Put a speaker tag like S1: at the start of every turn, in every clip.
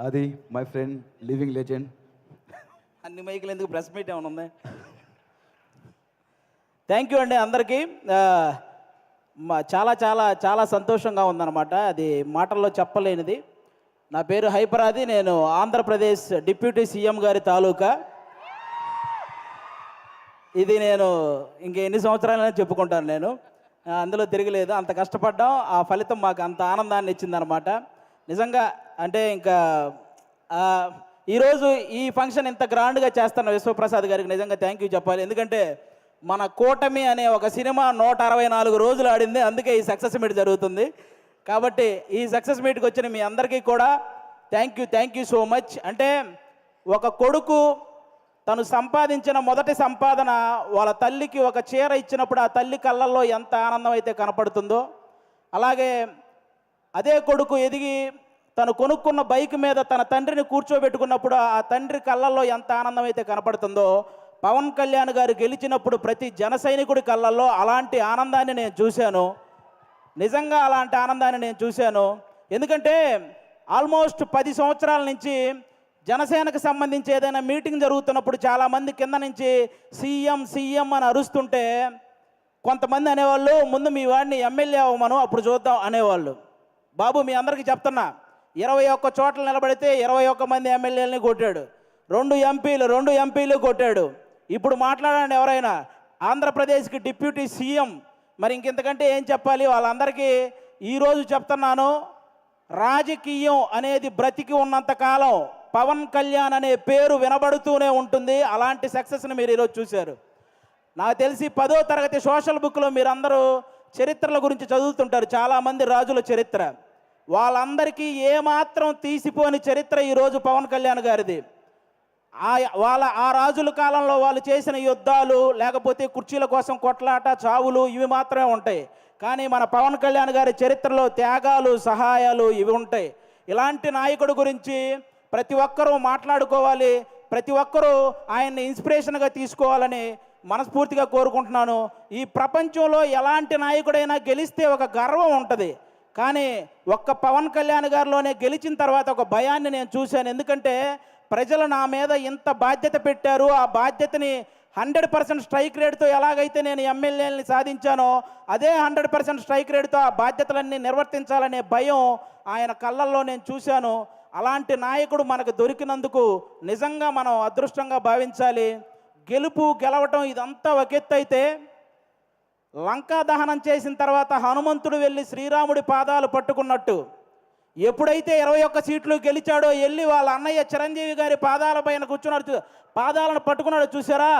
S1: అది my friend living legend.
S2: అన్ని మైకులు ఎందుకు, ప్రెస్ మీట్ ఏమైనా ఉంది? థ్యాంక్ యూ అండి అందరికీ. చాలా చాలా చాలా సంతోషంగా ఉందన్నమాట, అది మాటల్లో చెప్పలేనిది. నా పేరు హైపరాది, నేను ఆంధ్రప్రదేశ్ డిప్యూటీ సీఎం గారి తాలూకా. ఇది నేను ఇంక ఎన్ని సంవత్సరాలైనా చెప్పుకుంటాను, నేను అందులో తిరగలేదు. అంత కష్టపడ్డాం, ఆ ఫలితం మాకు అంత ఆనందాన్ని ఇచ్చిందనమాట నిజంగా. అంటే ఇంకా ఈరోజు ఈ ఫంక్షన్ ఇంత గ్రాండ్గా చేస్తున్న విశ్వప్రసాద్ గారికి నిజంగా థ్యాంక్ యూ చెప్పాలి. ఎందుకంటే మన కూటమి అనే ఒక సినిమా 164 రోజులు ఆడింది, అందుకే ఈ సక్సెస్ మీట్ జరుగుతుంది. కాబట్టి ఈ సక్సెస్ మీట్కి వచ్చిన మీ అందరికీ కూడా థ్యాంక్ యూ సో మచ్. అంటే ఒక కొడుకు తను సంపాదించిన మొదటి సంపాదన వాళ్ళ తల్లికి ఒక చీర ఇచ్చినప్పుడు ఆ తల్లి కళ్ళల్లో ఎంత ఆనందం అయితే కనపడుతుందో, అలాగే అదే కొడుకు ఎదిగి తను కొనుక్కున్న బైక్ మీద తన తండ్రిని కూర్చోబెట్టుకున్నప్పుడు ఆ తండ్రి కళ్ళల్లో ఎంత ఆనందం అయితే కనపడుతుందో, పవన్ కళ్యాణ్ గారు గెలిచినప్పుడు ప్రతి జన సైనికుడి కళ్ళల్లో అలాంటి ఆనందాన్ని నేను చూశాను. నిజంగా అలాంటి ఆనందాన్ని నేను చూశాను. ఎందుకంటే ఆల్మోస్ట్ 10 సంవత్సరాల నుంచి జనసేనకు సంబంధించి ఏదైనా మీటింగ్ జరుగుతున్నప్పుడు చాలామంది కింద నుంచి సీఎం అని అరుస్తుంటే కొంతమంది అనేవాళ్ళు, ముందు మీ వాడిని ఎమ్మెల్యే అవ్వమను అప్పుడు చూద్దాం అనేవాళ్ళు. బాబు మీ అందరికీ చెప్తున్నా, 21 చోట్ల నిలబడితే 21 మంది ఎమ్మెల్యేలని కొట్టాడు, 2 ఎంపీలు కొట్టాడు. ఇప్పుడు మాట్లాడండి ఎవరైనా, ఆంధ్రప్రదేశ్కి డిప్యూటీ సీఎం, మరి ఇంకెంతకంటే ఏం చెప్పాలి? వాళ్ళందరికీ ఈరోజు చెప్తున్నాను, రాజకీయం అనేది బ్రతికి ఉన్నంతకాలం పవన్ కళ్యాణ్ అనే పేరు వినబడుతూనే ఉంటుంది. అలాంటి సక్సెస్ని మీరు ఈరోజు చూశారు. నాకు తెలిసి 10వ తరగతి సోషల్ బుక్లో మీరందరూ చరిత్రల గురించి చదువుతుంటారు, చాలామంది రాజుల చరిత్ర. వాళ్ళందరికీ ఏమాత్రం తీసిపోని చరిత్ర ఈరోజు పవన్ కళ్యాణ్ గారిది. ఆ రాజుల కాలంలో వాళ్ళు చేసిన యుద్ధాలు, లేకపోతే కుర్చీల కోసం కొట్లాట, చావులు, ఇవి మాత్రమే ఉంటాయి. కానీ మన పవన్ కళ్యాణ్ గారి చరిత్రలో త్యాగాలు, సహాయాలు ఇవి ఉంటాయి. ఇలాంటి నాయకుడి గురించి ప్రతి ఒక్కరూ మాట్లాడుకోవాలి, ప్రతి ఒక్కరూ ఆయన్ని ఇన్స్పిరేషన్గా తీసుకోవాలని మనస్ఫూర్తిగా కోరుకుంటున్నాను. ఈ ప్రపంచంలో ఎలాంటి నాయకుడైనా గెలిస్తే ఒక గర్వం ఉంటుంది, కానీ ఒక్క పవన్ కళ్యాణ్ గారిలోనే గెలిచిన తర్వాత ఒక భయాన్ని నేను చూశాను. ఎందుకంటే ప్రజలు నా మీద ఇంత బాధ్యత పెట్టారు, ఆ బాధ్యతని 100% స్ట్రైక్ రేట్తో ఎలాగైతే నేను ఎమ్మెల్యేలని సాధించానో అదే 100% స్ట్రైక్ రేట్తో ఆ బాధ్యతలన్నీ నిర్వర్తించాలనే భయం ఆయన కళ్ళల్లో నేను చూశాను. అలాంటి నాయకుడు మనకు దొరికినందుకు నిజంగా మనం అదృష్టంగా భావించాలి. గెలవటం ఇదంతా ఒక ఎత్తు అయితే, లంకా దహనం చేసిన తర్వాత హనుమంతుడు వెళ్ళి శ్రీరాముడి పాదాలు పట్టుకున్నట్టు ఎప్పుడైతే 21 సీట్లు గెలిచాడో వెళ్ళి వాళ్ళ అన్నయ్య చిరంజీవి గారి పాదాల పైన కూర్చున్నాడు, పాదాలను పట్టుకున్నాడు చూసారా,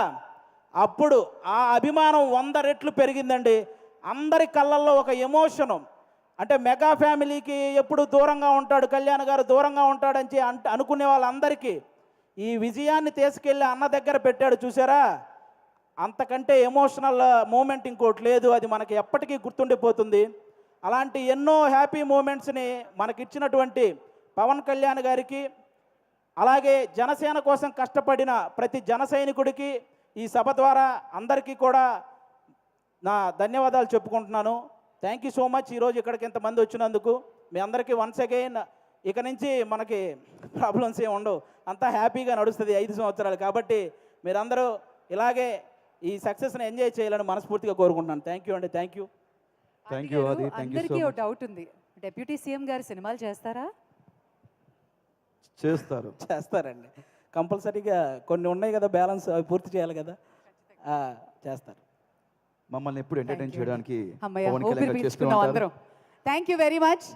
S2: అప్పుడు ఆ అభిమానం 100 రెట్లు పెరిగిందండి. అందరి కళ్ళల్లో ఒక ఎమోషను. అంటే మెగా ఫ్యామిలీకి ఎప్పుడు దూరంగా ఉంటాడు కళ్యాణ్ గారు, దూరంగా ఉంటాడని అనుకునే వాళ్ళందరికీ ఈ విజయాన్ని తీసుకెళ్ళి అన్న దగ్గర పెట్టాడు చూసారా, అంతకంటే ఎమోషనల్ మూమెంట్ ఇంకోటి లేదు. అది మనకి ఎప్పటికీ గుర్తుండిపోతుంది. అలాంటి ఎన్నో హ్యాపీ మూమెంట్స్ని మనకిచ్చినటువంటి పవన్ కళ్యాణ్ గారికి, అలాగే జనసేన కోసం కష్టపడిన ప్రతి జన సైనికుడికి ఈ సభ ద్వారా అందరికీ కూడా నా ధన్యవాదాలు చెప్పుకుంటున్నాను. Thank you so much. ఈరోజు ఇక్కడికి ఇంతమంది వచ్చినందుకు మీ అందరికీ వన్స్ అగైన్. ఇక నుంచి మనకి ప్రాబ్లమ్స్ ఏమి ఉండవు, అంతా హ్యాపీగా నడుస్తుంది 5 సంవత్సరాలు. కాబట్టి మీరందరూ ఇలాగే ఈ సక్సెస్ని ఎంజాయ్ చేయాలని మనస్ఫూర్తిగా కోరుకుంటున్నాను. థ్యాంక్ యూ అండి, థ్యాంక్ యూ.
S3: అందరికీ ఒక డౌట్ ఉంది, డిప్యూటీ సీఎం గారు సినిమాలు చేస్తారా?
S2: చేస్తారండి, కంపల్సరీగా. కొన్ని ఉన్నాయి కదా బ్యాలెన్స్, అవి పూర్తి చేయాలి కదా, చేస్తారు.
S1: మమ్మల్ని ఎప్పుడు ఎంటర్టైన్ చేయడానికి
S3: థ్యాంక్ యూ వెరీ మచ్.